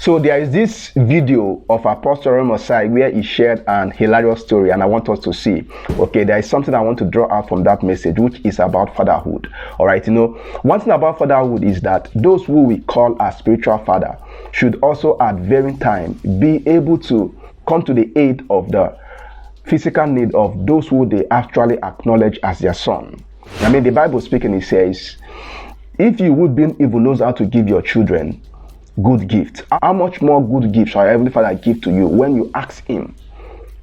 So there is this video of Apostle Arome Osayi where he shared an hilarious story, and I want us to see. Okay, there is something I want to draw out from that message, which is about fatherhood. All right, one thing about fatherhood is that those who we call our spiritual father should also at varying time be able to come to the aid of the physical need of those who they actually acknowledge as their son. I mean, the Bible speaking, it says, if you would be even knows how to give your children good gifts, how much more good gifts shall your heavenly Father give to you when you ask him?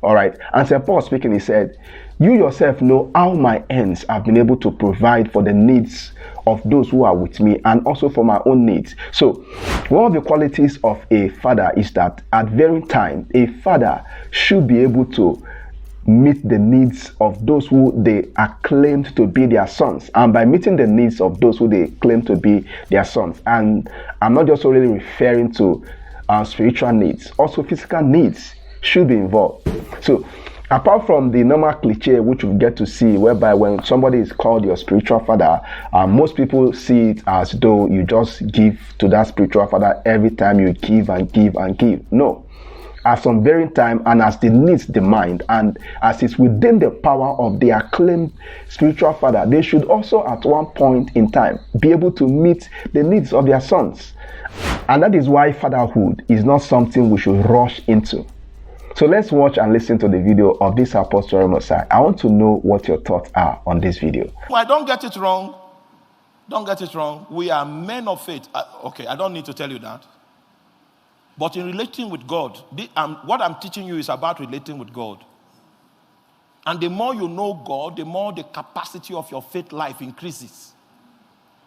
All right. And St. Paul speaking, he said, you yourself know how my hands have been able to provide for the needs of those who are with me and also for my own needs. So one of the qualities of a father is that at varying time, a father should be able to meet the needs of those who they are claimed to be their sons. And by meeting the needs of those who they claim to be their sons, and I'm not just really referring to spiritual needs, also physical needs should be involved. So apart from the normal cliche which we get to see, whereby when somebody is called your spiritual father, most people see it as though you just give to that spiritual father every time you give and give and give. No. At some varying time and as the needs demand and as it's within the power of the acclaimed spiritual father, they should also at one point in time be able to meet the needs of their sons. And that is why fatherhood is not something we should rush into. So let's watch and listen to the video of this Apostle Arome Osayi. I want to know what your thoughts are on this video. Well, don't get it wrong. Don't get it wrong. We are men of faith. Okay, I don't need to tell you that. But in relating with God, what I'm teaching you is about relating with God. And the more you know God, the more the capacity of your faith life increases.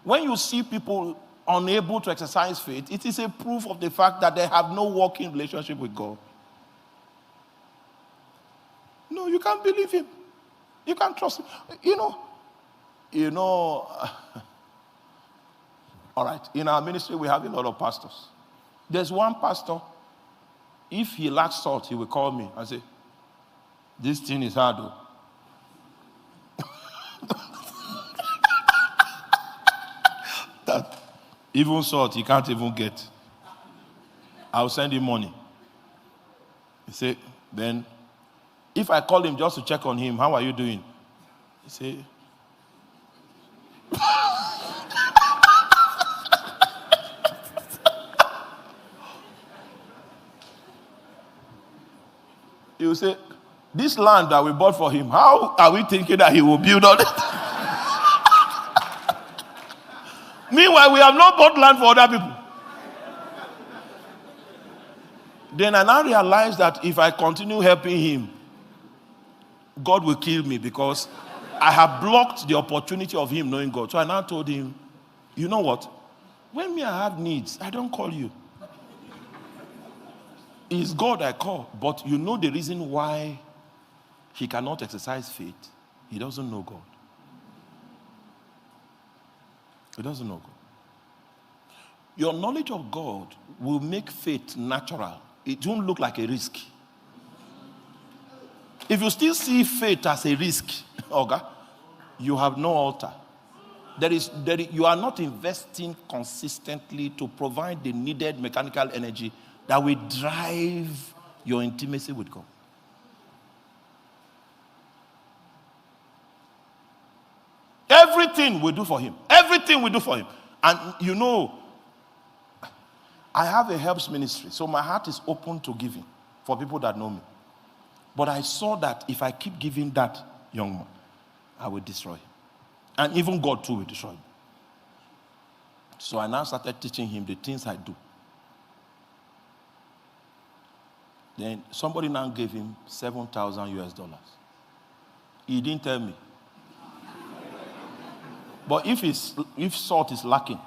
When you see people unable to exercise faith, it is a proof of the fact that they have no working relationship with God. No, you can't believe him. You can't trust him. All right, in our ministry, we have a lot of pastors. There's one pastor, if he lacks salt, he will call me and say, this thing is hard though. That even salt he can't even get. I'll send him money. He say, then, if I call him just to check on him, how are you doing? He say, he will say, this land that we bought for him, how are we thinking that he will build on it? Meanwhile, we have not bought land for other people. Then I now realize that if I continue helping him, God will kill me because I have blocked the opportunity of him knowing God. So I now told him, you know what? When I have needs, I don't call you. It's God I call, but you know the reason why he cannot exercise faith? He doesn't know God. He doesn't know God. Your knowledge of God will make faith natural. It won't look like a risk. If you still see faith as a risk, okay, you have no altar. You are not investing consistently to provide the needed mechanical energy that will drive your intimacy with God. Everything we do for him. Everything we do for him. And I have a helps ministry, so my heart is open to giving for people that know me. But I saw that if I keep giving that young man, I will destroy him. And even God too will destroy him. So I now started teaching him the things I do. Then somebody now gave him $7,000. He didn't tell me. But if salt is lacking,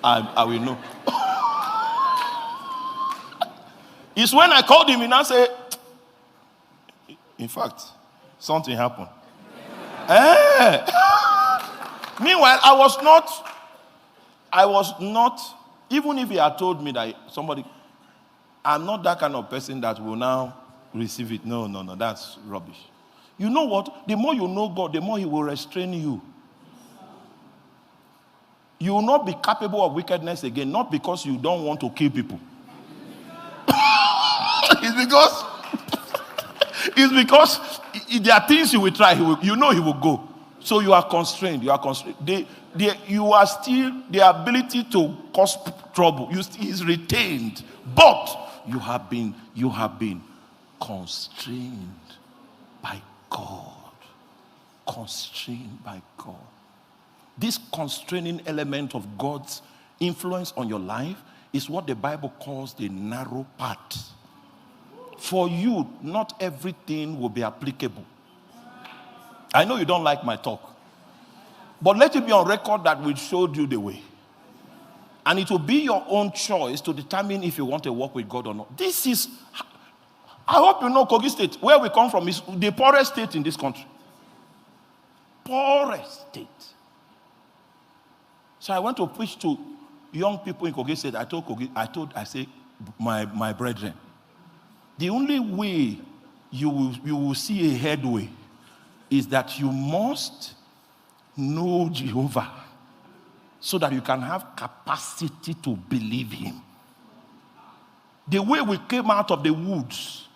I will know. It's when I called him and I said, in fact, something happened. Meanwhile, I was not, even if he had told me that I'm not that kind of person that will now receive it. No, that's rubbish. You know what? The more you know God, the more he will restrain you. You will not be capable of wickedness again, not because you don't want to kill people. it's because there are things you will try. You know he will go. So you are constrained. You are constrained. You are still, the ability to cause trouble is retained. But you have been constrained by God. Constrained by God. This constraining element of God's influence on your life is what the Bible calls the narrow path. For you, not everything will be applicable. I know you don't like my talk, but let it be on record that we showed you the way. And it will be your own choice to determine if you want to walk with God or not. This is, I hope you know Kogi State, where we come from, is the poorest state in this country. Poorest state. So I went to preach to young people in Kogi State. I said, my brethren, the only way you will see a headway is that you must know Jehovah so that you can have capacity to believe him. The way we came out of the woods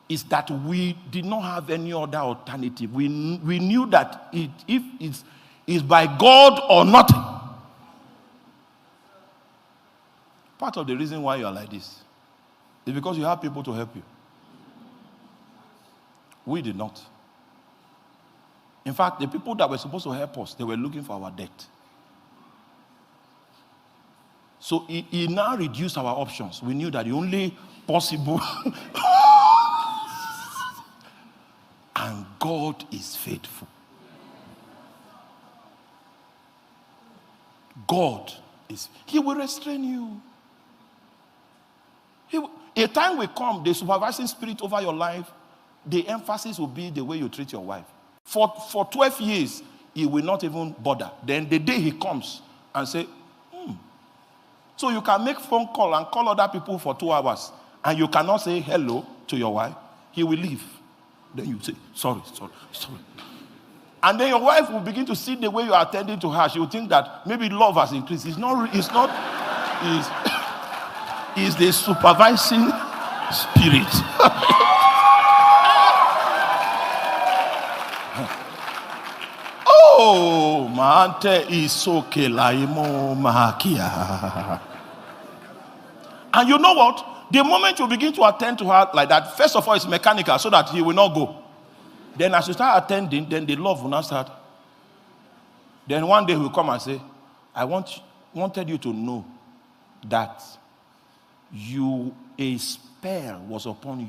is that we did not have any other alternative. We knew that if it's by God or nothing. Part of the reason why you are like this is because you have people to help you. We did not. In fact, the people that were supposed to help us, they were looking for our debt. So he now reduced our options. We knew that the only possible and God is faithful. God is, he will restrain you. A time will come, the supervising spirit over your life, the emphasis will be the way you treat your wife. For 12 years, he will not even bother. Then the day he comes and say, So you can make phone call and call other people for 2 hours, and you cannot say hello to your wife. He will leave. Then you say, sorry. And then your wife will begin to see the way you are attending to her. She will think that maybe love has increased. It's the supervising spirit. Oh, mante isoke laimo makia. And you know what? The moment you begin to attend to her like that, first of all, it's mechanical so that he will not go. Then as you start attending, then the love will not start. Then one day he'll come and say, I wanted you to know that a spell was upon you.